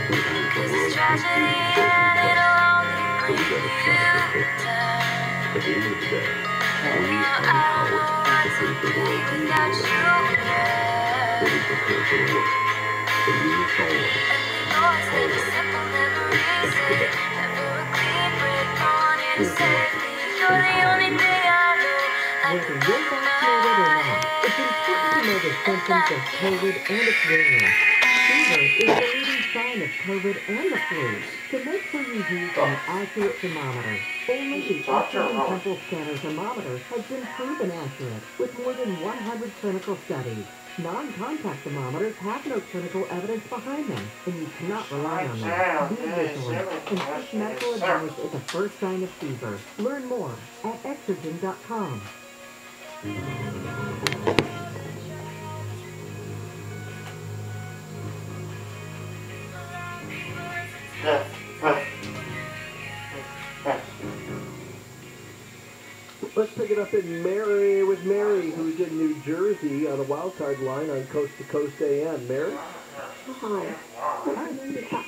'Cause it's tragedy and it'll only bring you down. Now I don't know what to be without you here. And we know it's never simple, never easy. Never a clean break, no one here to save me. You're the only thing I know. Whether you're vaccinated or not, it's important to know the symptoms of COVID and its variants. Fever is the leading sign of COVID and the flu, so make sure you use an accurate thermometer. Only the Oxygen Temple Scanner thermometer has been proven accurate with more than 100 clinical studies. Non-contact thermometers have no clinical evidence behind them, and you cannot rely on them. Be vigilant and seek medical advice at the first sign of fever. Learn more at exergen.com. Let's pick it up in Mary with Mary, who's in New Jersey on a wildcard line on Coast to Coast AM. Mary? Hi.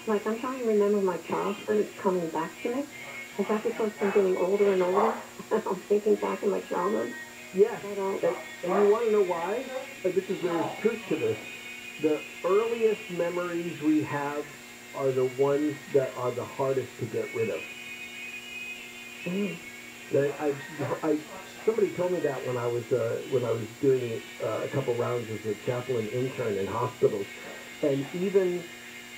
I'm trying to remember my childhood coming back to me. Is that because I'm getting older and older? I'm thinking back in my childhood. Yes. And you want to know why? There's truth to this. The earliest memories we have are the ones that are the hardest to get rid of. Somebody told me that when I was doing a couple rounds as a chaplain intern in hospitals, and even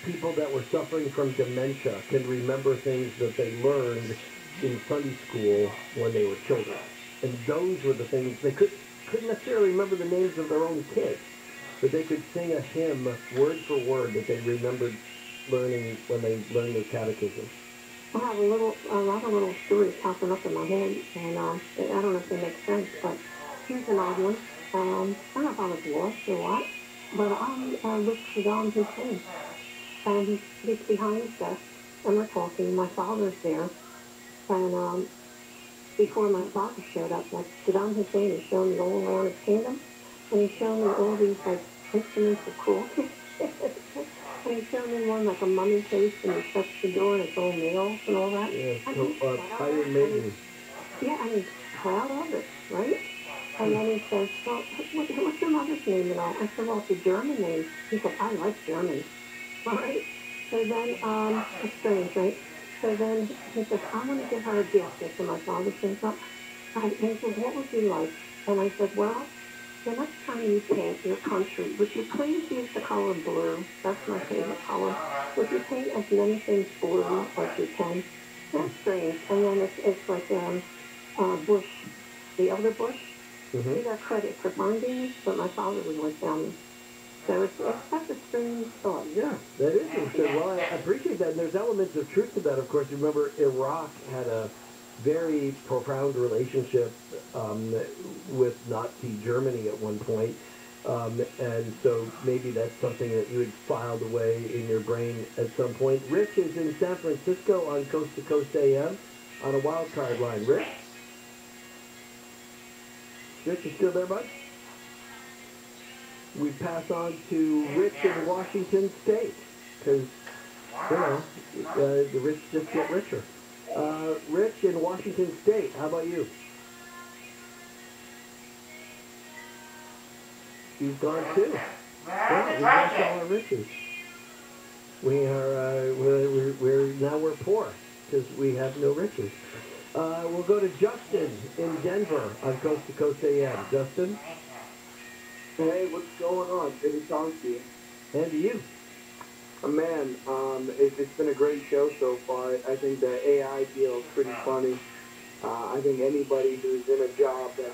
people that were suffering from dementia can remember things that they learned in Sunday school when they were children, and those were the things they couldn't necessarily remember the names of their own kids, but they could sing a hymn word for word that they remembered learning when they learned their catechism. I have a lot of little stories popping up in my head, and I don't know if they make sense, but here's an odd one. I don't know if I was lost or what, but I with Saddam Hussein, and he's behind his desk, and we're talking. My father's there, and before my father showed up, like Saddam Hussein is showing me all around his kingdom, and he's showing me all these like instruments of cruelty. And he showed me one like a mummy face, and he shuts the door, and it's all nails and all that. Yeah, Iron Maiden. Yeah, and he's proud of it, right? And then he says, well, what's your mother's name and all? I said, well, it's a German name. He said, I like German. All right? So then, it's strange, right? So then he says, I want to give her a gift. After my father shows up. And he said, what would you like? And I said, well, the next time you paint your country, would you please use the color blue? That's my favorite color. Would you paint as many things blue as you can? That's strange. And then it's like Bush, the elder Bush. Mm-hmm. He got credit for finding it, but my father was with them. So it's such a strange thought. Yeah, that is interesting. Well, I appreciate that. And there's elements of truth to that. Of course, remember Iraq had a very profound relationship with Nazi Germany at one point. And so maybe that's something that you had filed away in your brain at some point. Rich is in San Francisco on Coast to Coast AM on a wild card line. Rich? Rich, you still there, bud? We pass on to Rich in Washington State because, the rich just get richer. Rich in Washington State, how about you? He's gone too. Yeah, we lost all our riches. We are, we're poor because we have no riches. We'll go to Justin in Denver on Coast to Coast AM. Justin? Hey, what's going on? Good to talk to you. And to you. Man, it's been a great show so far. I think the AI deal is pretty funny. I think anybody who's in a job that,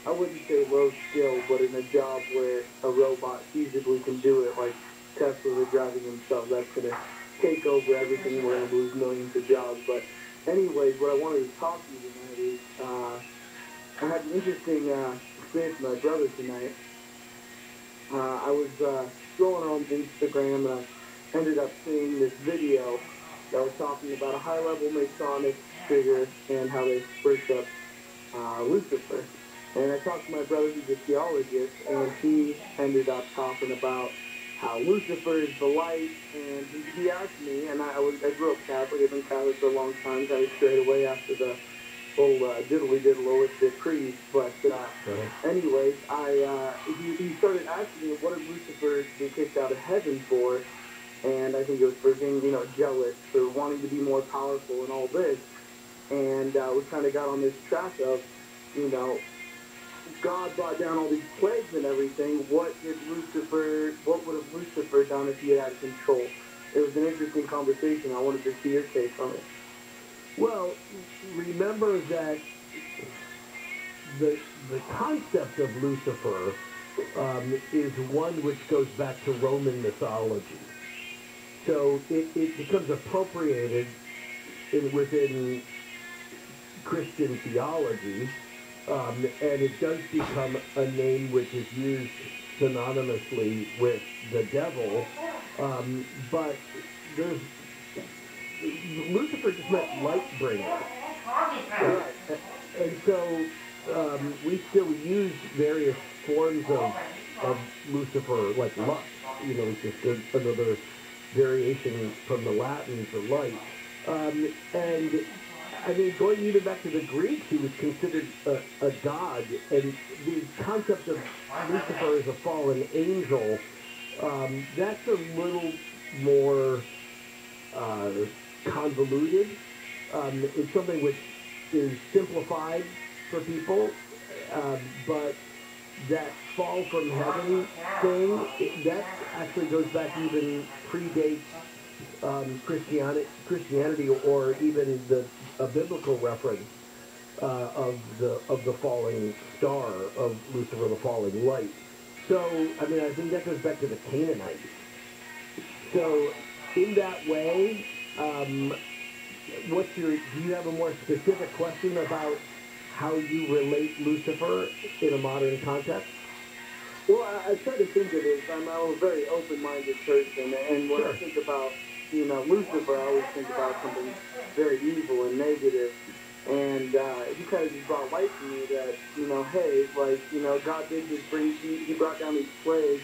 I wouldn't say low skill, but in a job where a robot feasibly can do it, like Tesla are driving themselves, that's going to take over everything. We're going to lose millions of jobs. But anyways, what I wanted to talk to you tonight is, I had an interesting experience with my brother tonight. I was scrolling on Instagram, and I ended up seeing this video that was talking about a high-level Masonic figure and how they worship Lucifer. And I talked to my brother, who's a theologist, and he ended up talking about how Lucifer is the light, and he asked me, and I grew up Catholic, I've been Catholic for a long time, kind of strayed away after the whole diddly-diddle with the priest, but anyways, he started asking me, what did Lucifer get kicked out of heaven for? And I think it was for being, jealous, for wanting to be more powerful and all this, and we kind of got on this track of, God brought down all these plagues and everything. What would have Lucifer done if he had control? It was an interesting conversation. I wanted to see your take on it. Well, remember that the concept of Lucifer is one which goes back to Roman mythology. So it becomes appropriated within Christian theology, and it does become a name which is used synonymously with the devil, but Lucifer just meant light bringer. And so we still use various forms of Lucifer, like lux, it's just another variation from the Latin for light. And I mean, going even back to the Greeks, he was considered a god, and the concept of Lucifer as a fallen angel, that's a little more convoluted. It's something which is simplified for people, but that fall from heaven thing, that actually goes back, even predates Christianity, or even a biblical reference of the falling star, of Lucifer, the falling light. So, I mean, I think that goes back to the Canaanites. So, in that way, do you have a more specific question about how you relate Lucifer in a modern context? Well, I try to think of it. I'm a very open-minded person, and when I think about, Lucifer, I always think about something very evil and negative. And he kind of just brought light to me that, hey, God did just he brought down these plagues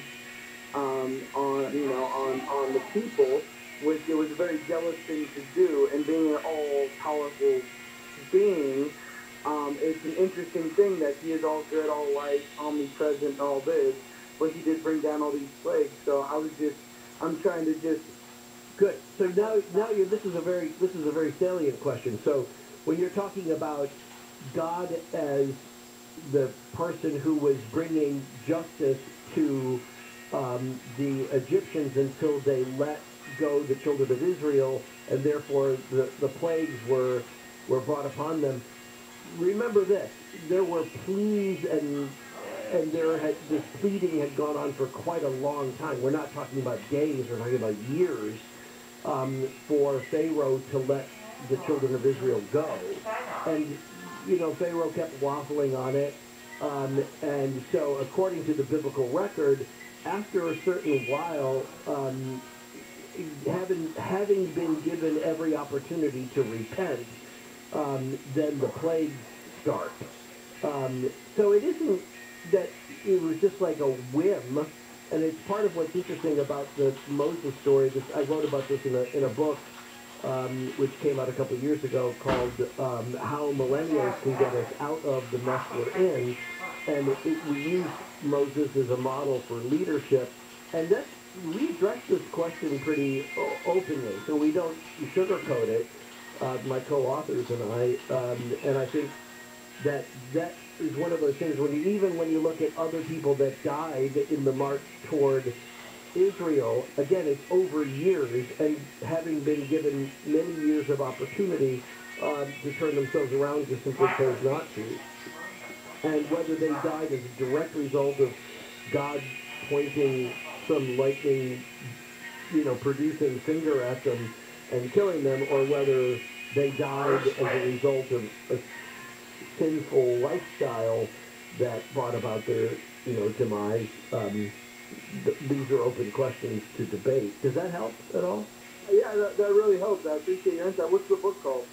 on the people, which it was a very jealous thing to do, and being an all-powerful being, it's an interesting thing that he is all good, all light, omnipresent, all this, but he did bring down all these plagues. So I'm trying to just. Good. So now this is a very salient question. So when you're talking about God as the person who was bringing justice to the Egyptians until they let go the children of Israel, and therefore the plagues were brought upon them. Remember this: there were pleas, and this pleading had gone on for quite a long time. We're not talking about days; we're talking about years, for Pharaoh to let the children of Israel go. And Pharaoh kept waffling on it, and so according to the biblical record, after a certain while, having been given every opportunity to repent, then the plagues start. So it isn't that it was just like a whim, and it's part of what's interesting about the Moses story. I wrote about this in a book, which came out a couple of years ago, called How Millennials Can Get Us Out of the Mess We're In. And we use Moses as a model for leadership, and we address this question pretty openly, so we don't sugarcoat it, my co-authors and I think that is one of those things when you look at other people that died in the march toward Israel, again, it's over years, and having been given many years of opportunity to turn themselves around, just simply chose not to. And whether they died as a direct result of God pointing some lightning, producing finger at them and killing them, or whether they died as a result of a sinful lifestyle that brought about their, demise. These are open questions to debate. Does that help at all? Yeah, that really helps. I appreciate your insight. What's the book called?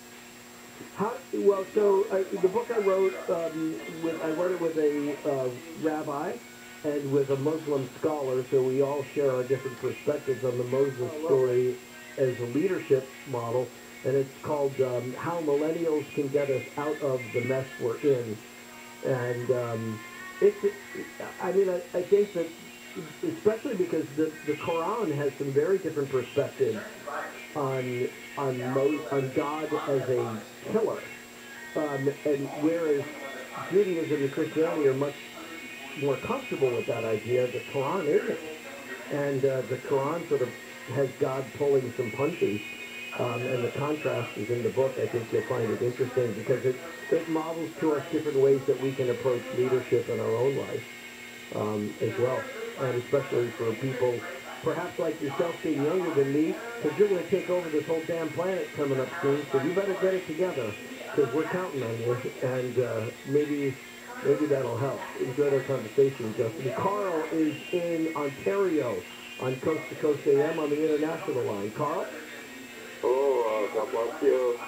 The book I wrote, I wrote it with a rabbi, and with a Muslim scholar, so we all share our different perspectives on the Moses story as a leadership model, and it's called How Millennials Can Get Us Out of the Mess We're In. And I think that, especially because the Quran has some very different perspectives on God as a killer, and whereas Judaism and Christianity are much more comfortable with that idea, the Quran isn't, and the Quran sort of has God pulling some punches, and the contrast is in the book. I think you'll find it interesting because it models to us different ways that we can approach leadership in our own life as well, and especially for people perhaps like yourself being younger than me, because you're going to take over this whole damn planet coming up soon, so you better get it together, because we're counting on you, and maybe that'll help. Enjoyed our conversation, Justin. Carl is in Ontario on Coast to Coast AM on the international line. Carl? Oh, God bless you.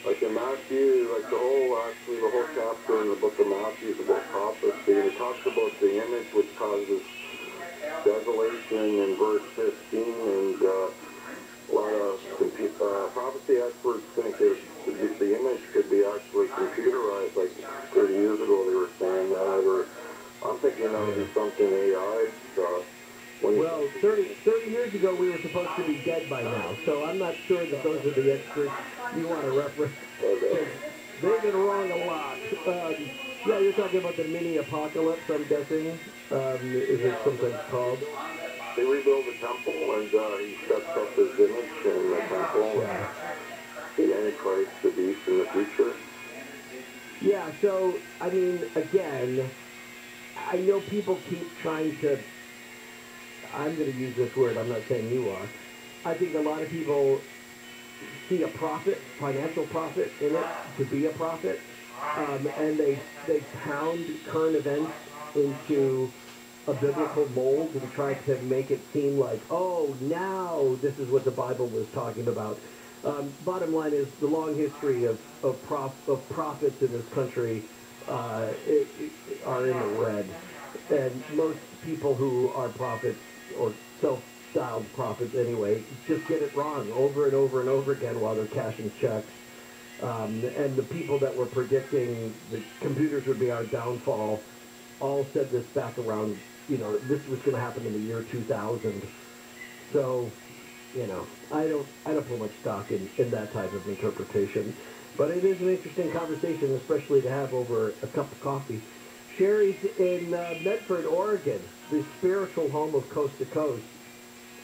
Like in Matthew, like the whole chapter in the book of Matthew is about prophecy, and it talks about the image which causes desolation in verse 15, and a lot of prophecy experts think that the image could be actually computerized. Like 30 years ago they were saying that, or I'm thinking that would be something AI stuff. Well, 30 years ago we were supposed to be dead by now, so I'm not sure that those are the experts you want to reference. They've been wrong a lot. Yeah, you're talking about the mini apocalypse, I'm guessing. Is it something called? They rebuild the temple, and he sets up his image in the temple. Yeah. The Antichrist, the beast in the future. Yeah, so, I mean, again, I know people keep trying to, I'm going to use this word, I'm not saying you are. I think a lot of people see a profit, financial profit in it, to be a prophet, and they pound current events into a biblical mold and try to make it seem like, oh, now this is what the Bible was talking about. Bottom line is the long history of prophets in this country are in the red. And most people who are prophets, or self-styled prophets anyway, just get it wrong over and over and over again while they're cashing checks. And the people that were predicting that computers would be our downfall all said this back around, this was going to happen in the year 2000. So, I don't put much stock in that type of interpretation. But it is an interesting conversation, especially to have over a cup of coffee. Sherry's in Medford, Oregon, the spiritual home of Coast to Coast.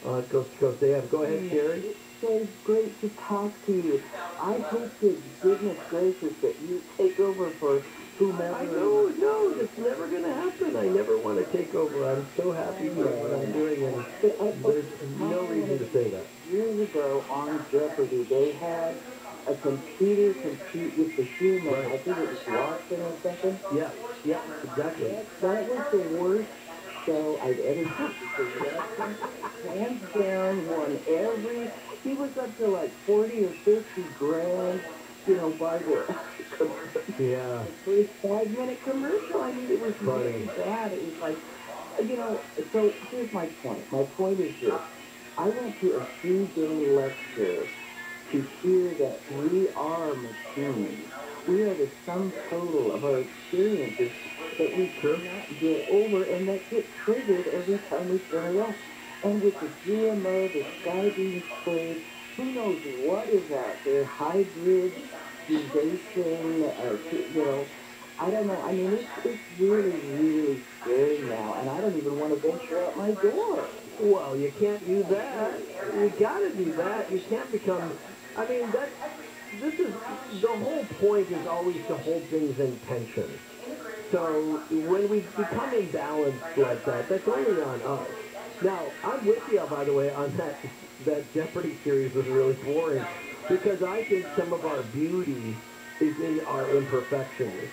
Coast to Coast AM. Go ahead, Sherry. It's so great to talk to you. I hope to goodness gracious that you take over for whomever. I know, no, that's never going to happen. I never want to take over. I'm so happy with what I'm doing, and there's no reason to say that. Years ago on Jeopardy, they had a computer compete with the human. Right. I think it was Watson or something. Yeah, exactly. That was the worst show I've ever seen. Hands down, won every. He was up to like 40 or 50 grand, by the Yeah. first 5-minute commercial. I mean, it was really bad. It was like, so here's my point. My point is this. I went to a 3-day lecture to hear that we are machines. We are the sum total of our experiences that we cannot get over and that get triggered every time we turn it off. And with the GMO, the sky being sprayed, who knows what is out there, hybrids, debasing, I don't know. I mean, it's really, really scary now, and I don't even want to venture out my door. Well, you can't do that. You got to do that. You can't become. I mean, this is the whole point is always to hold things in tension. So when we become imbalanced like that, that's only on us. Now, I'm with you, by the way, on that Jeopardy series was really boring because I think some of our beauty is in our imperfections.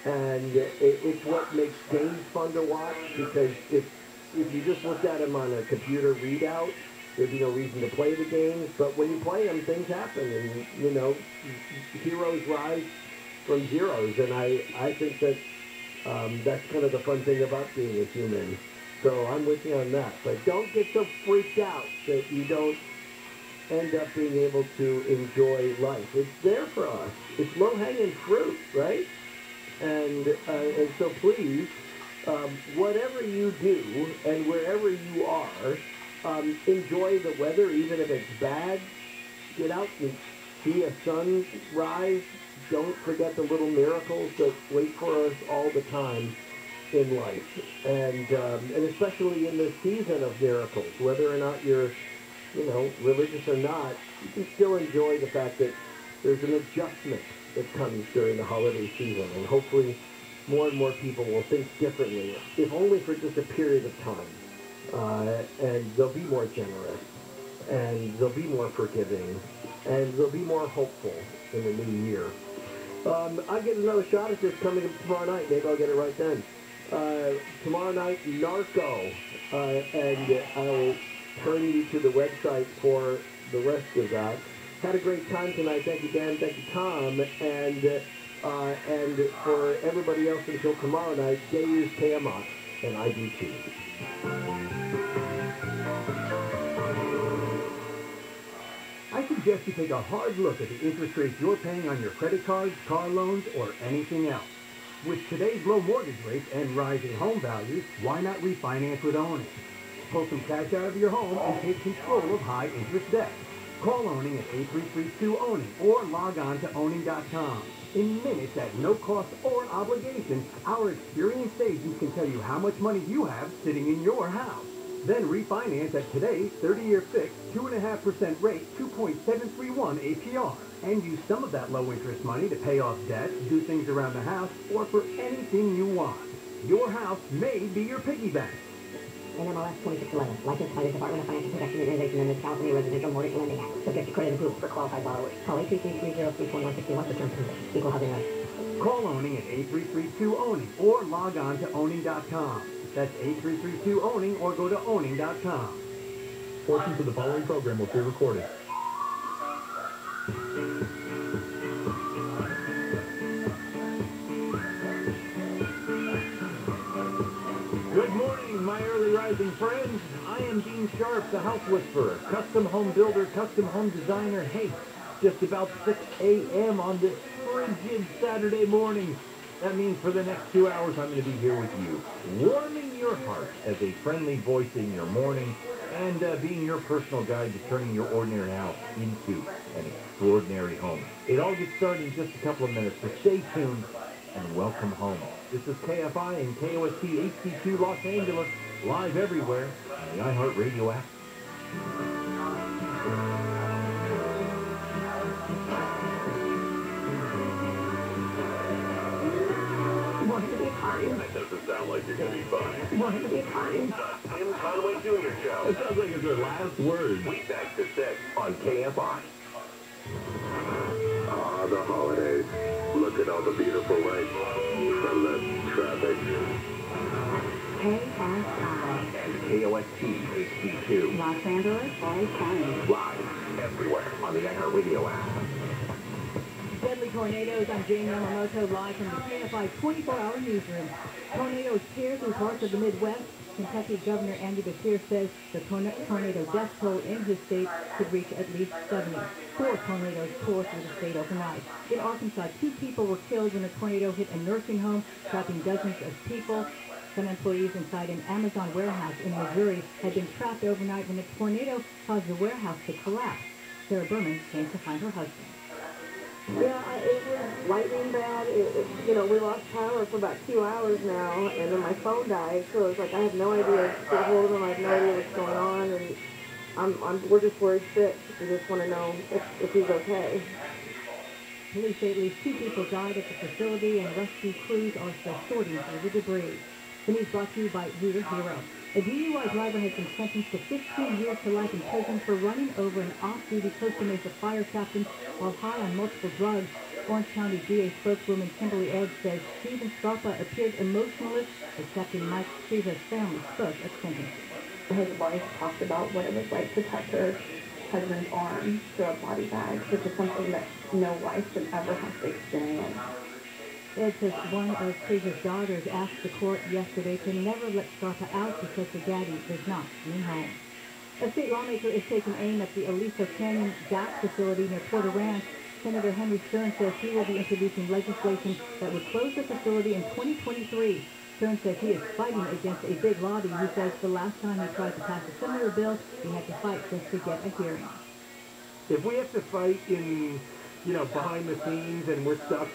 And it's what makes games fun to watch because if you just looked at them on a computer readout, there'd be no reason to play the games. But when you play them, things happen and, heroes rise from zeros. And I think that that's kind of the fun thing about being a human. So I'm with you on that. But don't get so freaked out that you don't end up being able to enjoy life. It's there for us. It's low-hanging fruit, right? And so please, whatever you do and wherever you are, enjoy the weather, even if it's bad. Get out and see a sunrise. Don't forget the little miracles that wait for us all the time in life. And especially in the season of miracles, whether or not you're, religious or not, you can still enjoy the fact that there's an adjustment that comes during the holiday season. And hopefully more and more people will think differently, if only for just a period of time. And they'll be more generous, and they'll be more forgiving, and they'll be more hopeful in the new year. I'll get another shot at this coming tomorrow night. Maybe I'll get it right then. Tomorrow night, Narco, and I'll turn you to the website for the rest of that. Had a great time tonight. Thank you, Dan. Thank you, Tom. And for everybody else until tomorrow night, they use Kfi Am, and I do too. I suggest you take a hard look at the interest rates you're paying on your credit cards, car loans, or anything else. With today's low mortgage rates and rising home values, why not refinance with Owning? Pull some cash out of your home and take control of high-interest debt. Call Owning at 8332-OWNING or log on to owning.com. In minutes at no cost or obligation, our experienced agents can tell you how much money you have sitting in your house. Then refinance at today's 30-year fixed, 2.5% rate, 2.731 APR. And use some of that low-interest money to pay off debt, do things around the house, or for anything you want. Your house may be your piggy bank. NMLS 2611, licensed by the Department of Financial Protection Organization and the California Residential Mortgage Lending Act. Subject to credit approval for qualified borrowers. Call 833-303-4161 for terms and conditions. Equal housing rights. Call Owning at 8332-OWNING or log on to owning.com. That's 8332-OWNING or go to owning.com. Portions of the following program will be recorded. Good morning, my early rising friends. I am Dean Sharp, the House Whisperer, custom home builder, custom home designer. Hey, just about 6 a.m. on this frigid Saturday morning. That means for the next 2 hours, I'm going to be here with you, warming your heart as a friendly voice in your morning and being your personal guide to turning your ordinary house into an extraordinary home. It all gets started in just a couple of minutes, so stay tuned and welcome home. This is KFI and KOST HD2 Los Angeles, live everywhere on the iHeartRadio app. That doesn't sound like you're going to be fun. Want to be a party? Tim Conway Jr. Show. It sounds like it's their last word. Weeknights at 6 on KFI. Ah, the holidays. Look at all the beautiful lights. The less traffic. KFI. And KOST HD2. Los Angeles, Orange County. Live everywhere on the iHeartRadio app. Deadly tornadoes. I'm Jane Yamamoto, live from the KFI 24-hour newsroom. Tornadoes tear through parts of the Midwest. Kentucky Governor Andy Beshear says the tornado death toll in his state could reach at least 70. 4 tornadoes tore through the state overnight. In Arkansas, 2 people were killed when a tornado hit a nursing home, trapping dozens of people. Some employees inside an Amazon warehouse in Missouri had been trapped overnight when a tornado caused the warehouse to collapse. Sarah Berman came to find her husband. Yeah, it was lightning bad. We lost power for about 2 hours now, and then my phone died, so it's like I have no idea to get hold of him. I have no idea what's going on, and we're just worried sick. We just want to know if he's okay. Police say at least 2 people died at the facility, and rescue crews are still sorting through the debris. The news brought to you by Rooter Hero. A DUI driver has been sentenced to 15 years to life in prison for running over an off-duty Costa Mesa fire captain while high on multiple drugs. Orange County DA spokeswoman Kimberly Edge says Stephen Scarpa appeared emotionless as Captain Mike Treva's family spoke at sentencing. His wife talked about what it was like to touch her husband's arm through a body bag, which is something that no wife should ever have to experience. Ed says one of Fraser's daughters asked the court yesterday to never let Scarpa out because her daddy does not mean home. A state lawmaker is taking aim at the Aliso Canyon gas facility near Porter Ranch. Senator Henry Stern says he will be introducing legislation that would close the facility in 2023. Stern says he is fighting against a big lobby. He says the last time he tried to pass a similar bill, he had to fight just to get a hearing. If we have to fight in, behind the scenes and we're stuck,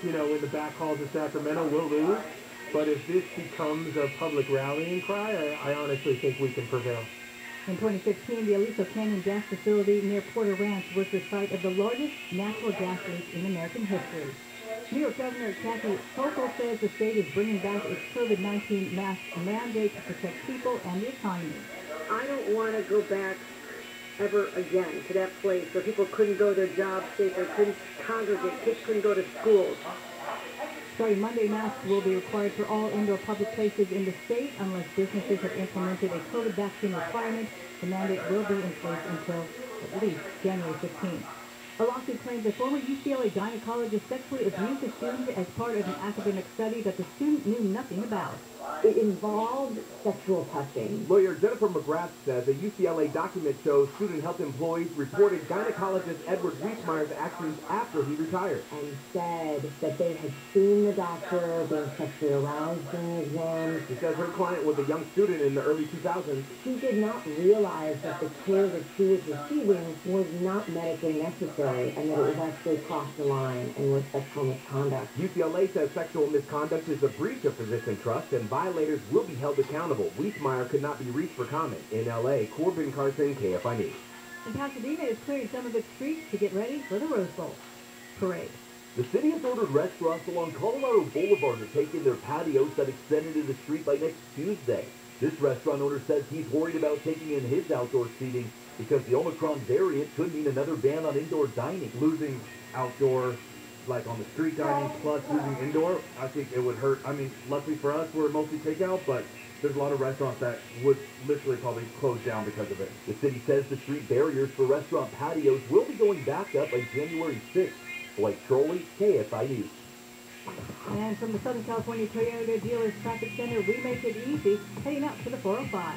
in the back halls of Sacramento, we'll lose. But if this becomes a public rallying cry, I honestly think we can prevail. In 2016, the Aliso Canyon gas facility near Porter Ranch was the site of the largest natural gas leak in American history. New York Governor Kfi Am says the state is bringing back its COVID-19 mask mandate to protect people and the economy. I don't want to go back ever again to that place where people couldn't go to their jobs safe, they couldn't congregate, kids couldn't go to schools. Starting Monday, masks will be required for all indoor public places in the state unless businesses have implemented a COVID vaccine requirement. The mandate will be in place until at least January 15th. A lawsuit claims a former UCLA gynecologist sexually abused a student as part of an academic study that the student knew nothing about. It involved sexual touching. Lawyer Jennifer McGrath says a UCLA document shows student health employees reported gynecologist Edward Wiesmeyer's actions after he retired. And said that they had seen the doctor being sexually aroused during exams. She says her client was a young student in the early 2000s. She did not realize that the care that she was receiving was not medically necessary and that it was actually crossed the line and was sexual misconduct. UCLA says sexual misconduct is a breach of physician trust and violators will be held accountable. Wiesmeyer could not be reached for comment. In L.A., Corbin Carson, KFI News. And Pasadena is clearing some of its streets to get ready for the Rose Bowl parade. The city has ordered restaurants along Colorado Boulevard to take in their patios that extend into the street by next Tuesday. This restaurant owner says he's worried about taking in his outdoor seating because the Omicron variant could mean another ban on indoor dining. Losing outdoor, like on the street dining, plus losing indoor, I think it would hurt. I mean, luckily for us, we're mostly takeout, but there's a lot of restaurants that would literally probably close down because of it. The city says the street barriers for restaurant patios will be going back up on January 6th. Blake Trolley, KFI News. And from the Southern California Toyota Dealers Traffic Center, we make it easy, heading up to the 405.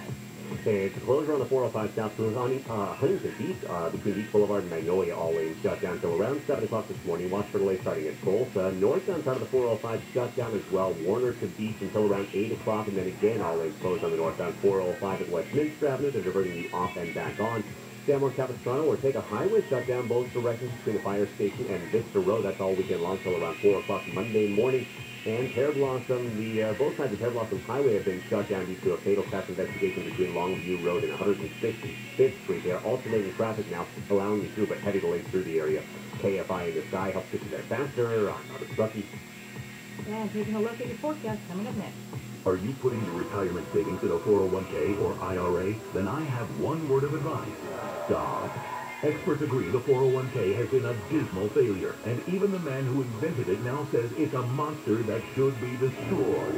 It's a closure on the 405 southbound on Huntington Beach between Beach Boulevard and Magnolia. All lanes shut down until around 7 o'clock this morning. Watch for delays starting at Tulsa. Northbound side of the 405 shut down as well. Warner to Beach until around 8 o'clock. And then again, all lanes closed on the northbound 405 at Westminster Avenue. They're diverting you off and back on. San Capistrano or take a highway shutdown both directions between the fire station and Vista Road. That's all weekend long till around 4 o'clock Monday morning. And Pear Blossom, both sides of Pear Blossom Highway have been shut down due to a fatal crash investigation between Longview Road and 165th Street. They are alternating traffic now, allowing you through, but heavy delays through the area. KFI in the sky helps get you there faster. I'm Robert Struckey. And taking a look at your forecast coming up next. Are you putting your retirement savings in a 401k or IRA? Then I have one word of advice. Stop. Experts agree the 401k has been a dismal failure, and even the man who invented it now says it's a monster that should be destroyed.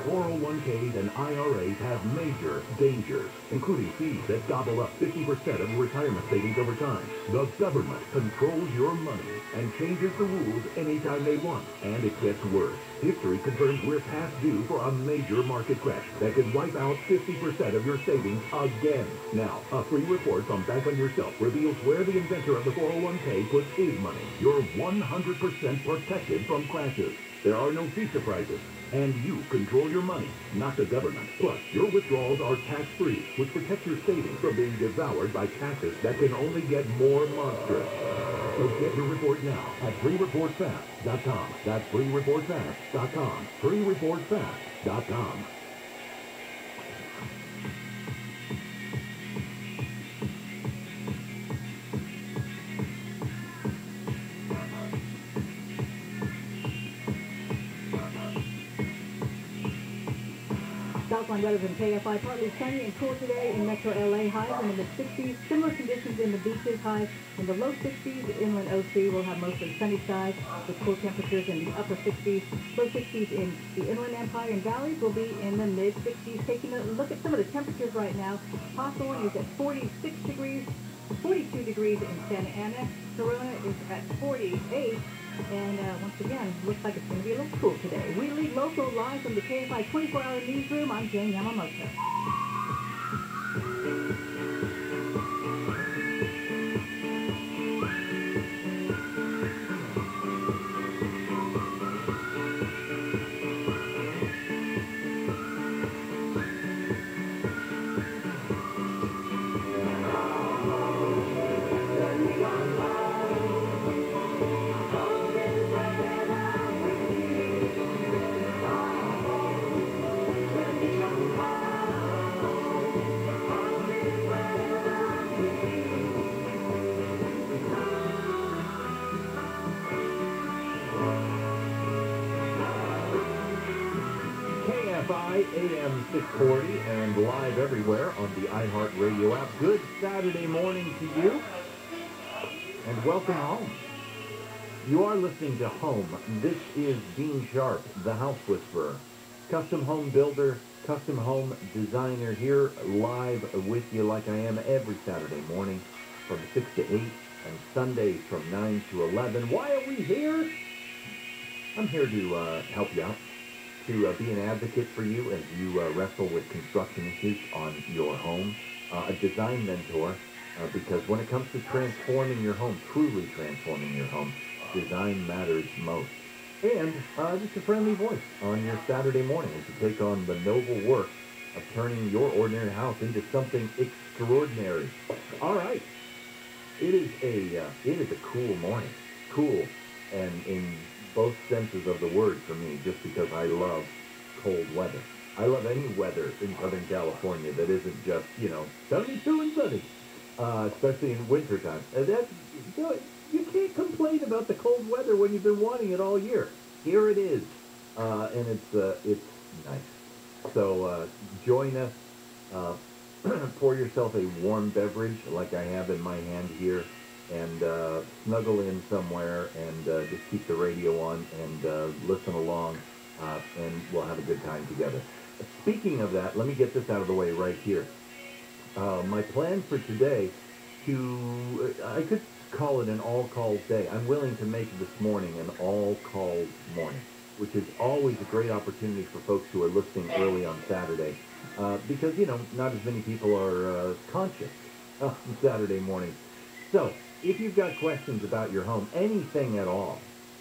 401ks and IRAs have major dangers, including fees that gobble up 50% of retirement savings over time. The government controls your money and changes the rules anytime they want, and it gets worse. History confirms we're past due for a major market crash that could wipe out 50% of your savings again. Now, a free report from Bank on Yourself reveals where the inventor of the 401k puts his money. You're 100% protected from crashes. There are no fee surprises. And you control your money, not the government. Plus, your withdrawals are tax-free, which protects your savings from being devoured by taxes that can only get more monstrous. So get your report now at freereportfast.com. That's freereportfast.com. freereportfast.com. Southline weather from KFI, partly sunny and cool today in metro LA, highs in the mid-60s. Similar conditions in the beaches, highs in the low 60s. The inland OC will have mostly sunny skies with cool temperatures in the upper 60s. Low 60s in the inland Empire and valleys will be in the mid-60s. Taking a look at some of the temperatures right now. Hawthorne is at 46 degrees. 42 degrees in Santa Ana. Corona is at 48. And once again, looks like it's going to be a little cool today. We lead local live from the KFI 24-hour newsroom. I'm Jane Yamamoto. Kfi AM 640 and live everywhere on the iHeartRadio app. Good Saturday morning to you, and welcome home. You are listening to Home. This is Dean Sharp, the House Whisperer, custom home builder, custom home designer, here live with you like I am every Saturday morning from 6 to 8 and Sundays from 9 to 11. Why are we here? I'm here to help you out, to be an advocate for you as you wrestle with construction issues on your home, a design mentor, because when it comes to transforming your home, truly transforming your home, design matters most. And just a friendly voice on your Saturday morning as you take on the noble work of turning your ordinary house into something extraordinary. All right. It is a cool morning. Cool, and in both senses of the word for me, just because I love cold weather. I love any weather in Southern California that isn't just, 72 and sunny, especially in wintertime. That's, you can't complain about the cold weather when you've been wanting it all year. Here it is, and it's nice. So join us. Pour yourself a warm beverage like I have in my hand here, and snuggle in somewhere and just keep the radio on and listen along, and we'll have a good time together. Speaking of that, let me get this out of the way right here. My plan for today, I could call it an all-calls day. I'm willing to make this morning an all-calls morning, which is always a great opportunity for folks who are listening early on Saturday, because, not as many people are conscious on Saturday morning. So, if you've got questions about your home, anything at all,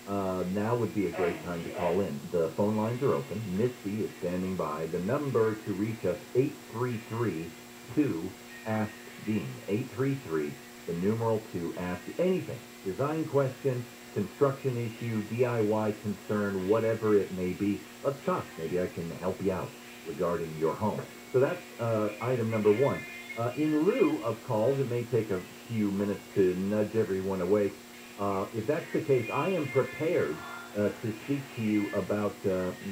now would be a great time to call in. The phone lines are open. Misty is standing by. The number to reach us, 833-2-ASK-DEAN. 833, the numeral 2, ask anything. Design question, construction issue, DIY concern, whatever it may be. Let's talk. Maybe I can help you out regarding your home. So that's item number one. In lieu of calls, it may take a few minutes to nudge everyone awake. If that's the case, I am prepared to speak to you about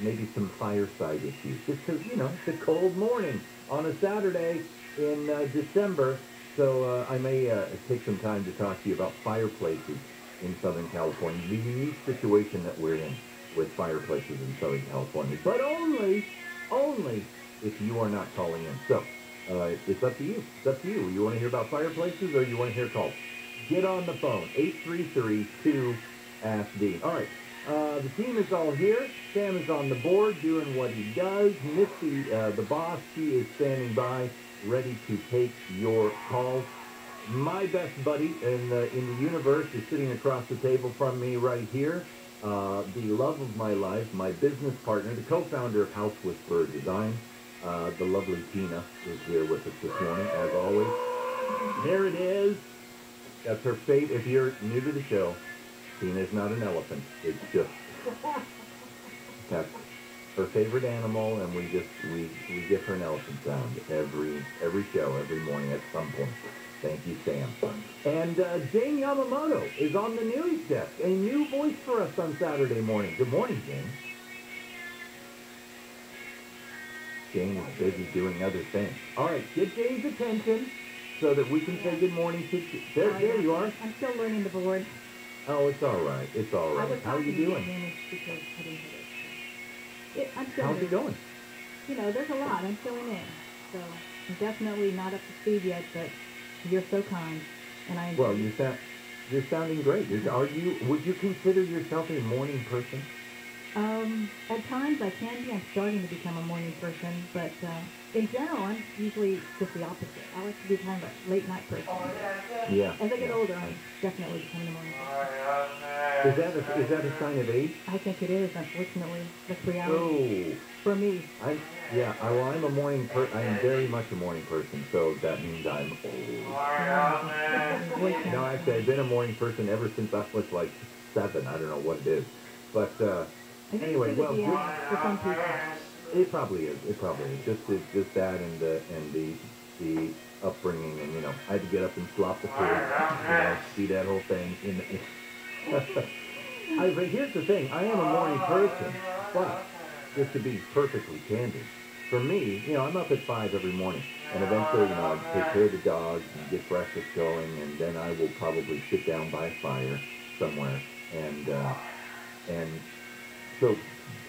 maybe some fireside issues. Just because, it's a cold morning on a Saturday in December, so I may take some time to talk to you about fireplaces in Southern California, the unique situation that we're in with fireplaces in Southern California, but only if you are not calling in. So, it's up to you. It's up to you. You want to hear about fireplaces or you want to hear calls? Get on the phone. 833-2-ASK-DEAN. All right. The team is all here. Sam is on the board doing what he does. Misty, the boss, she is standing by, ready to take your calls. My best buddy in the universe is sitting across the table from me right here. The love of my life, my business partner, the co-founder of House Whisperer Design. The lovely Tina is here with us this morning, as always. There it is. That's her fate. If you're new to the show, Tina is not an elephant. It's just that's her favorite animal, and we give her an elephant sound every show, every morning at some point. Thank you, Sam. And Jane Yamamoto is on the news desk, a new voice for us on Saturday morning. Good morning, Jane. Jane is busy doing other things. All right, get Jane's attention so that we can say good morning to you. There you are. I'm still learning the board. Oh, it's all right. It's all right. How are you doing? How's it going? There's a lot. I'm filling in. So I'm definitely not up to speed yet, but you're so kind. and I Well, you're sounding great. Would you consider yourself a morning person? At times I can be. I'm starting to become a morning person, but in general, I'm usually just the opposite. I like to be kind of a late night person. Yeah. As I get older, I'm definitely becoming a morning person. Is that a sign of age? I think it is, unfortunately. That's reality. Oh. For me. I'm a morning person. I am very much a morning person, so that means I'm old. No, actually, I've been a morning person ever since I was like 7. I don't know what it is. But anyway, well, for some people. It probably is. It probably is. Just that and the upbringing, and I had to get up and slop the food, see that whole thing. But here's the thing: I am a morning person, but just to be perfectly candid, for me, I'm up at 5 every morning, and eventually, I take care of the dogs and get breakfast going, and then I will probably sit down by a fire somewhere, and so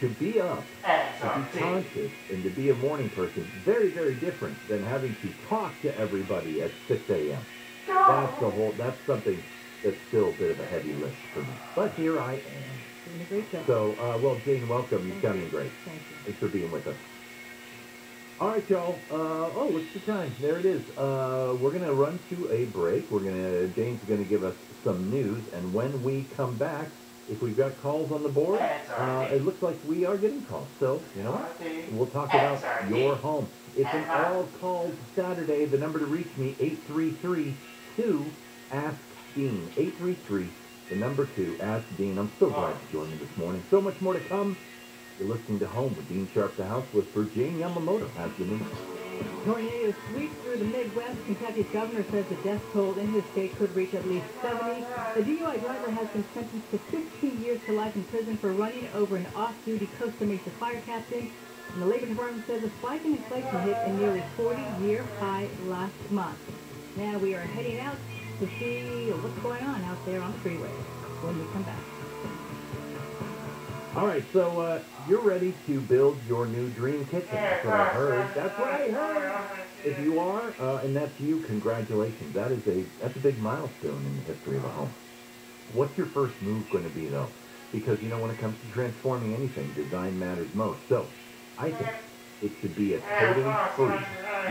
to be up, to be conscious, and to be a morning person, very, very different than having to talk to everybody at 6 a.m. That's something that's still a bit of a heavy lift for me. But here I am. Doing a great job. So, well, Jane, welcome. You're sounding great. Thank you. Thanks for being with us. All right, y'all. What's the time? There it is. We're going to run to a break. Jane's going to give us some news, and when we come back, if we've got calls on the board, it looks like we are getting calls. So, we'll talk about your home. It's an all-called Saturday. The number to reach me, 833-2-ASK-DEAN. 833, the number 2, Ask Dean. I'm so glad you joined me this morning. So much more to come. You're listening to Home with Dean Sharp, the House Whisperer. Jane Yamamoto has the news. Tornadoes sweep through the Midwest. Kentucky's governor says the death toll in his state could reach at least 70. The DUI driver has been sentenced to 15 years to life in prison for running over an off-duty Costa Mesa fire captain. And the Labor Department says a spike in inflation hit a nearly 40-year high last month. Now we are heading out to see what's going on out there on the freeway when we come back. All right, so you're ready to build your new dream kitchen. That's what I heard. That's what I heard. If you are, and that's you, congratulations. That's a big milestone in the history of a home. What's your first move going to be, though? Because, when it comes to transforming anything, design matters most. So, I think it should be a totally free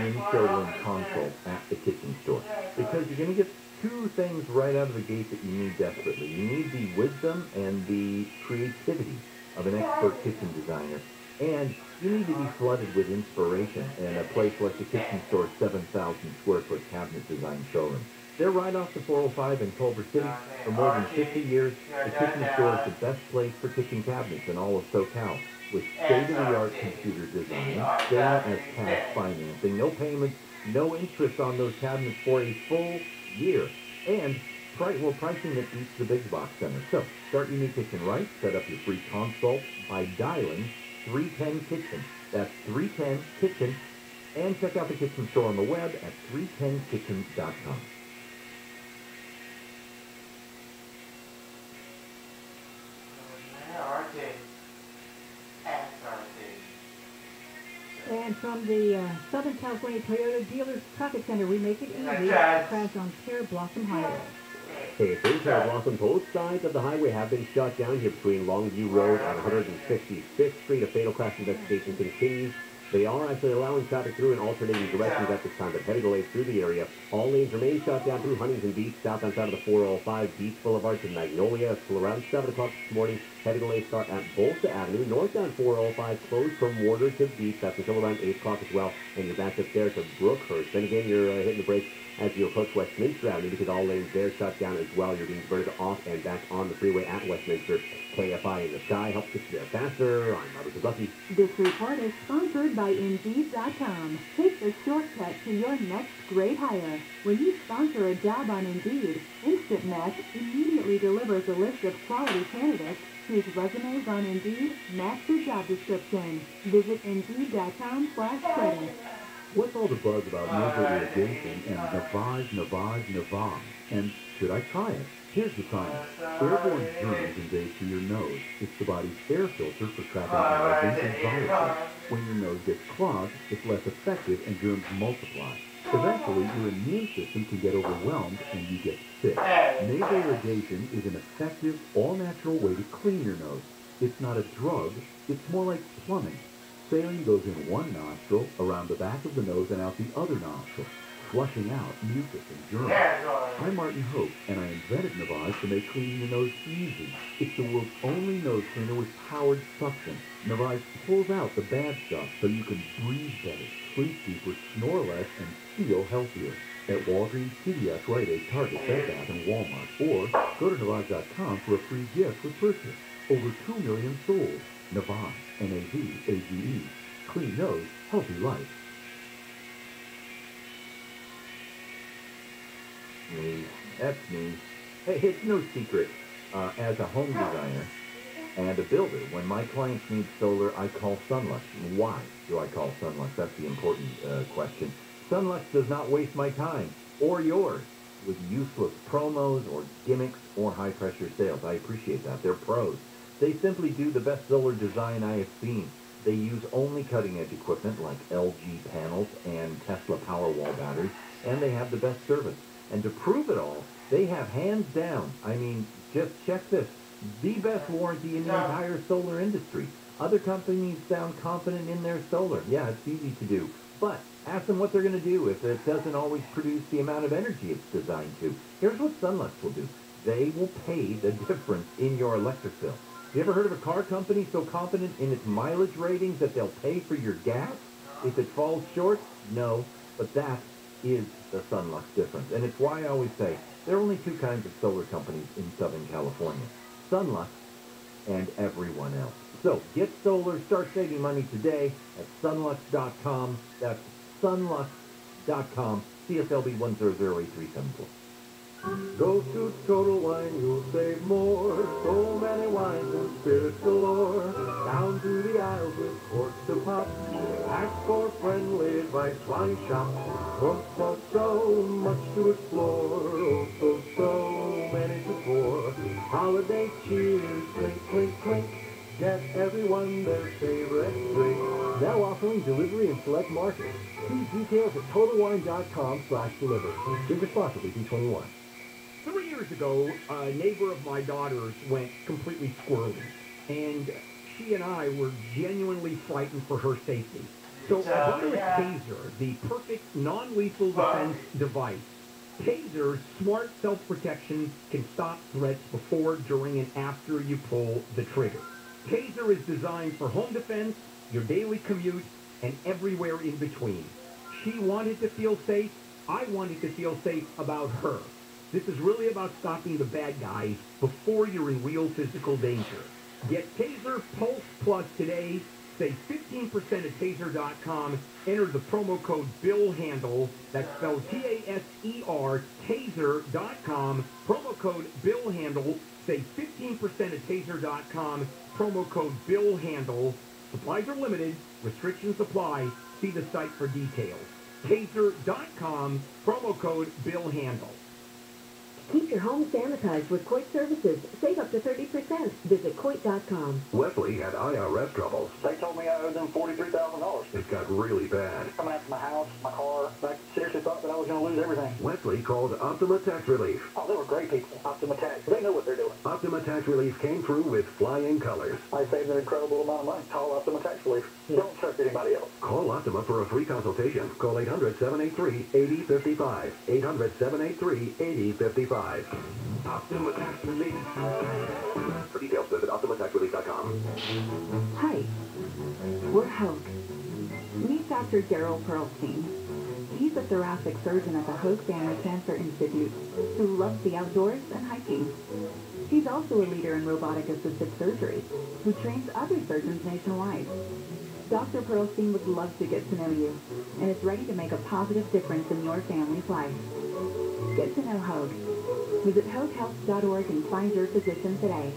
in-showroom consult at the kitchen store. Because you're going to get two things right out of the gate that you need desperately. You need the wisdom and the creativity of an expert kitchen designer, and you need to be flooded with inspiration in a place like the Kitchen Store's 7,000 square foot cabinet design showroom. They're right off the 405 in Culver City. For more than 50 years, the Kitchen Store is the best place for kitchen cabinets in all of SoCal, with state-of-the-art computer design, sale as cash financing, no payments, no interest on those cabinets for a full year, and pricing that beats the big box center. So, start your new kitchen right. Set up your free consult by dialing 310-KITCHEN. That's 310-KITCHEN. And check out the Kitchen Store on the web at 310kitchen.com. And from the Southern California Toyota Dealers Traffic Center, we make it easy to crash on Pear Blossom Highway. Hey, things Pear Blossom, both sides of the highway have been shut down here between Longview Road and 165th Street. A fatal crash investigation continues. They are actually allowing traffic through in alternating directions at this time, but heavy delays through the area. All lanes remain shut down through Huntington Beach, southbound side of the 405, Beach Boulevard to Magnolia. Till around 7 o'clock this morning, heavy delays start at Bolsa Avenue. Northbound 405 closed from Warder to Beach. That's until around 8 o'clock as well. And you're back up there to Brookhurst. Then again, you're hitting the brakes as you approach Westminster Avenue because all lanes there shut down as well. You're being diverted off and back on the freeway at Westminster. KFI in the sky helps get you there faster. I'm Robert Zabucky. This report is sponsored by Indeed.com. Take the shortcut to your next great hire. When you sponsor a job on Indeed, Instant Match immediately delivers a list of quality candidates whose resumes on Indeed match your job description. Visit Indeed.com/credit. What's all the buzz about nasal irrigation and Navage? And should I try it? Here's the science. Airborne germs invade through your nose. It's the body's air filter for trapping allergens and viruses. When your nose gets clogged, it's less effective and germs multiply. Eventually, your immune system can get overwhelmed and you get sick. Nasal irrigation is an effective, all-natural way to clean your nose. It's not a drug, it's more like plumbing. Saline goes in one nostril, around the back of the nose, and out the other nostril, flushing out mucus and germs. I'm Martin Hope, and I invented Navage to make cleaning your nose easy. It's the world's only nose cleaner with powered suction. Navage pulls out the bad stuff so you can breathe better, sleep deeper, snore less, and feel healthier. At Walgreens, CVS, Rite Aid, Target, Bed Bath, and Walmart. Or go to Navage.com for a free gift with purchase. Over 2 million sold. Navage, N-A-V-A-G-E. Clean nose, healthy life. Me. That's me. Hey, it's no secret. As a home designer and a builder, when my clients need solar, I call Sunlux. Why do I call Sunlux? That's the important question. Sunlux does not waste my time or yours with useless promos or gimmicks or high-pressure sales. I appreciate that. They're pros. They simply do the best solar design I have seen. They use only cutting-edge equipment like LG panels and Tesla Powerwall batteries, and they have the best service. And to prove it all, they have hands down, I mean, just check this, the best warranty in the entire solar industry. Other companies sound confident in their solar. Yeah, it's easy to do. But ask them what they're going to do if it doesn't always produce the amount of energy it's designed to. Here's what Sunlux will do. They will pay the difference in your electric bill. You ever heard of a car company so confident in its mileage ratings that they'll pay for your gas if it falls short? No, but that is the Sunlux difference. And it's why I always say there are only two kinds of solar companies in Southern California. Sunlux and everyone else. So get solar, start saving money today at sunlux.com. That's sunlux.com. CSLB 1008374. Go to Total Wine, you'll save more. So many wines and spirits galore. Down through the aisles with corks to pop. Ask for friendly advice, wine shop. So much to explore. So many to pour. Holiday cheers, clink, clink, clink. Get everyone their favorite drink. Now offering delivery in select markets. See details at TotalWine.com/delivery. Drink responsibly, B21. 3 years ago, a neighbor of my daughter's went completely squirrely, and she and I were genuinely frightened for her safety. So I bought her a taser, the perfect non-lethal defense device. Taser's smart self-protection can stop threats before, during, and after you pull the trigger. Taser is designed for home defense, your daily commute, and everywhere in between. She wanted to feel safe. I wanted to feel safe about her. This is really about stopping the bad guys before you're in real physical danger. Get Taser Pulse Plus today. Save 15% at Taser.com. Enter the promo code BILLHANDLE. That's spelled T-A-S-E-R, Taser.com. Promo code BILLHANDLE. Save 15% at Taser.com. Promo code BILLHANDLE. Supplies are limited. Restrictions apply. See the site for details. Taser.com. Promo code BILLHANDLE. Keep your home sanitized with Coit Services. Save up to 30%. Visit Coit.com. Wesley had IRS troubles. They told me I owed them $43,000. It got really bad. Coming after my house, my car. I seriously thought that I was going to lose everything. Wesley called Optima Tax Relief. Oh, they were great people. Optima Tax. They know what they're doing. Optima Tax Relief came through with flying colors. I saved an incredible amount of money. Call Optima Tax Relief. Don't trust anybody else. Call Optima for a free consultation. Call 800-783-8055. 800-783-8055. Optima Tax Relief. For details, visit OptimaTaxRelief.com. Hi, we're Hoag. Meet Dr. General Pearlstein. He's a thoracic surgeon at the Hoag Family Cancer Institute who loves the outdoors and hiking. He's also a leader in robotic-assisted surgery who trains other surgeons nationwide. Dr. Pearlstein would love to get to know you and is ready to make a positive difference in your family's life. Get to know Hoag. Visit hoaghealth.org and find your physician today.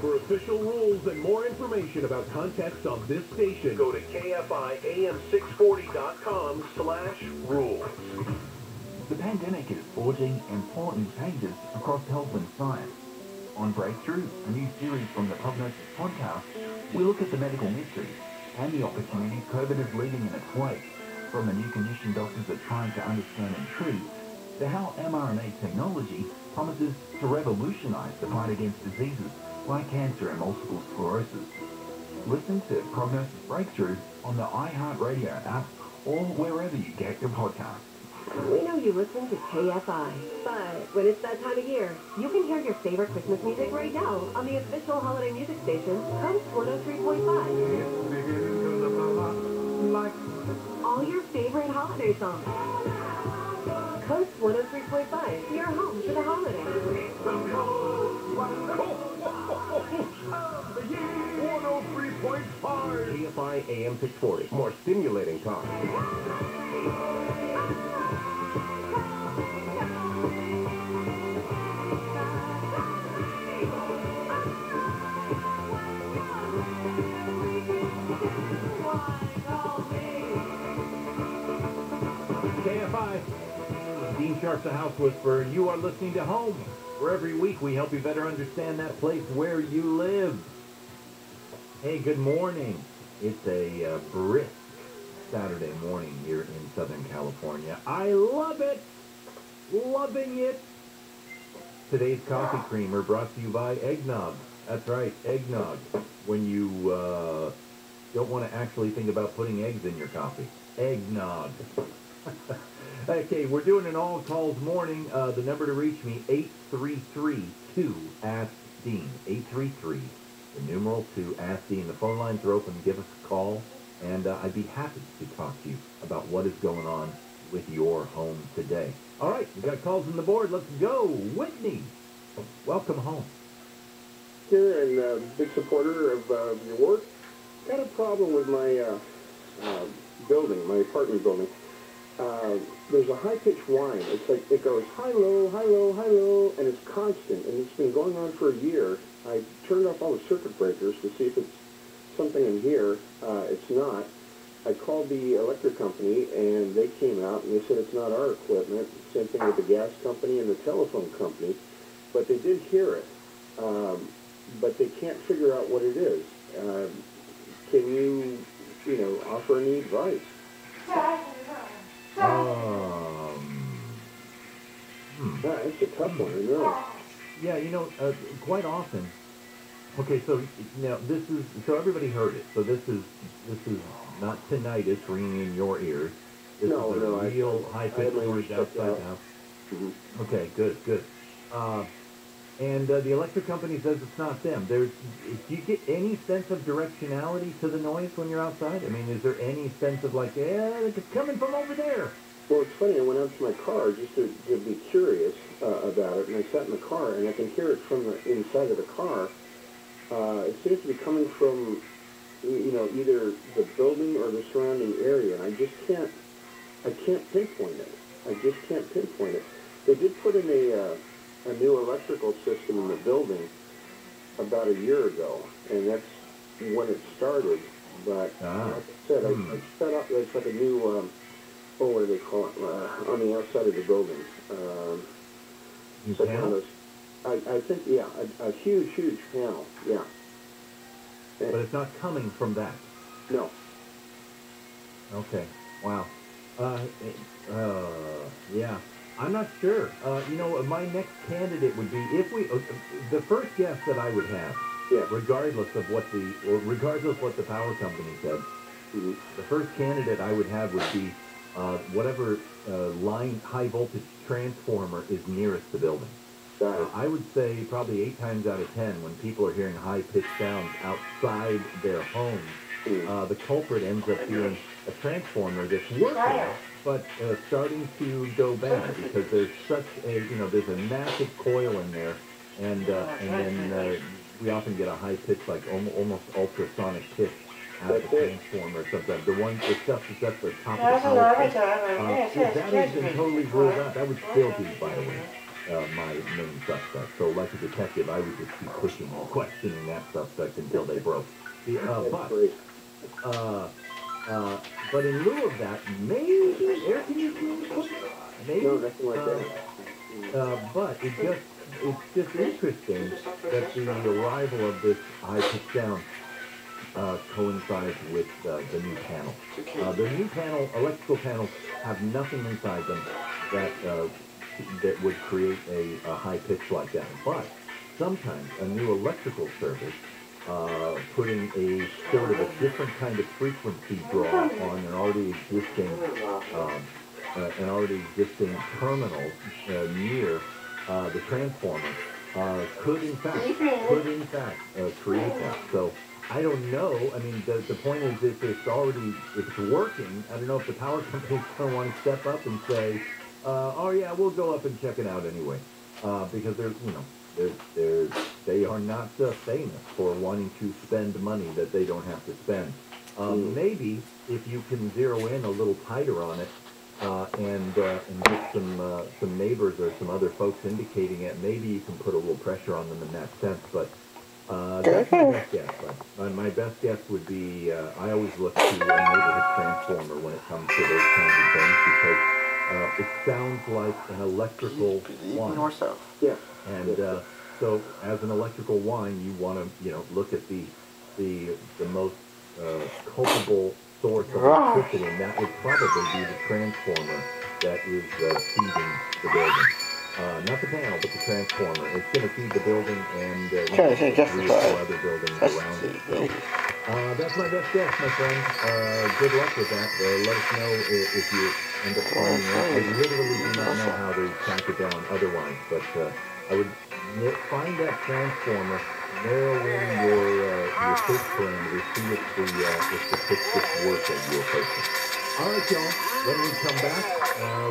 For official rules and more information about contests on this station, go to KFIAM640.com/rules. The pandemic is forging important changes across health and science. On Breakthrough, a new series from the Prognosis podcast, we look at the medical mysteries and the opportunities COVID is leaving in its wake. From the new condition doctors are trying to understand and treat, to how mRNA technology promises to revolutionize the fight against diseases like cancer and multiple sclerosis. Listen to Prognosis Breakthrough on the iHeartRadio app or wherever you get your podcasts. We know you listen to KFI, but when it's that time of year, you can hear your favorite Christmas music right now on the official holiday music station, Coast 103.5. All your favorite holiday songs. Coast 103.5, your home for the holidays. 103.5 KFI AM 640. More stimulating talk. KFI, Dean Sharp, the House Whisperer. You are listening to Home, where every week we help you better understand that place where you live. Hey, good morning. It's a brisk Saturday morning here in Southern California. I love it. Loving it. Today's coffee creamer brought to you by Eggnog. That's right, Eggnog. When you don't want to actually think about putting eggs in your coffee. Eggnog. Okay, we're doing an all calls morning. The number to reach me, 833-2-ASK-DEAN. 833, the numeral 2-ASK-DEAN. The phone lines are open. Give us a call, and I'd be happy to talk to you about what is going on with your home today. All right, we got calls on the board. Let's go. Whitney, welcome home. Here, and big supporter of your work. Got a problem with my building, my apartment building. There's a high-pitched whine. It's like it goes high-low, high-low, high-low, and it's constant, and it's been going on for a year. I turned off all the circuit breakers to see if it's something in here. It's not. I called the electric company, and they came out, and they said it's not our equipment. Same thing with the gas company and the telephone company. But they did hear it. But they can't figure out what it is. Can you offer any advice? It's a tough one, I know. Yeah, quite often. Okay, so now this is so everybody heard it. So this is not tinnitus ringing in your ears. This is a real high-pitched noise outside the house. Mm-hmm. Okay, good. And the electric company says it's not them. Do you get any sense of directionality to the noise when you're outside? I mean, is there any sense of like, yeah, it's coming from over there? Well, it's funny. I went out to my car just to be curious about it, and I sat in the car, and I can hear it from the inside of the car. It seems to be coming from, either the building or the surrounding area, and I can't pinpoint it. I just can't pinpoint it. They did put in a new electrical system in the building about a year ago, and that's when it started. But like I said, I set up, it's like a new, what do they call it, on the outside of the building. So kind of, I think, yeah, a huge panel, yeah. But it's not coming from that? No. Okay, wow. Yeah. I'm not sure. My next candidate would be the first guess that I would have, regardless of what the power company said. Mm-hmm. The first candidate I would have would be whatever high voltage transformer is nearest the building. So I would say probably 8 times out of 10 when people are hearing high pitched sounds outside their homes, the culprit ends up being a transformer that's working, but starting to go bad because there's such a, there's a massive coil in there, and then we often get a high pitch, like almost ultrasonic pitch out of the transformer sometimes. The stuff that's at the top of the power pole, if that has been totally ruled out, that would still be, by the way, my main suspect. So like a detective, I would just keep pushing and questioning that suspect until they broke. But in lieu of that, maybe air conditioning equipment? Maybe? No, nothing like that. But it's just interesting that the arrival of this high-pitched sound coincides with the new panel. The new panel, electrical panels, have nothing inside them that would create a high pitch like that. But sometimes a new electrical service putting a sort of a different kind of frequency draw on an already existing terminal near the transformer could in fact create that. So I don't know. I mean, the point is, if it's working, I don't know if the power company's going to want to step up and say, oh yeah, we'll go up and check it out anyway, because they are not famous for wanting to spend money that they don't have to spend. Maybe if you can zero in a little tighter on it, and get some neighbors or some other folks indicating it, maybe you can put a little pressure on them in that sense. But that's my best guess. My best guess would be I always look to a neighborhood transformer when it comes to those kinds of things, because it sounds like an electrical wine. Yeah. And so, as an electrical wine, you want to look at the most culpable source of electricity, and that would probably be the transformer that is feeding the building. Not the panel, but the transformer. It's going to feed the building and 3 or 4 other buildings around it. So that's my best guess, my friend. Good luck with that. Let us know if you end up finding it. I literally do not know how they track it down otherwise, but I would find that transformer, narrow in your pitch parameters, see if the pitch gets worse at your person. All right, y'all. When we come back,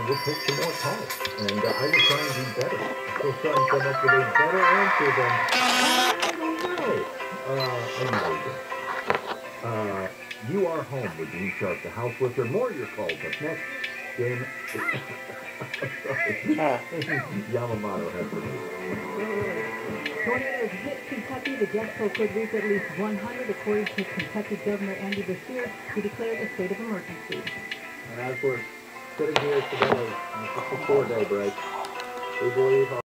we'll take some more calls, and I will try and do better. We'll try and come up with a better answer than I don't know. I usually do. You are home with Dean Sharp, the house whisperer. More of your calls up next. Game. Yamamoto has the news. Tornadoes hit Kentucky. The death toll could reach at least 100, according to Kentucky Governor Andy Beshear, who declared a state of emergency. And as we're sitting here today, it's just a 4-day break. We believe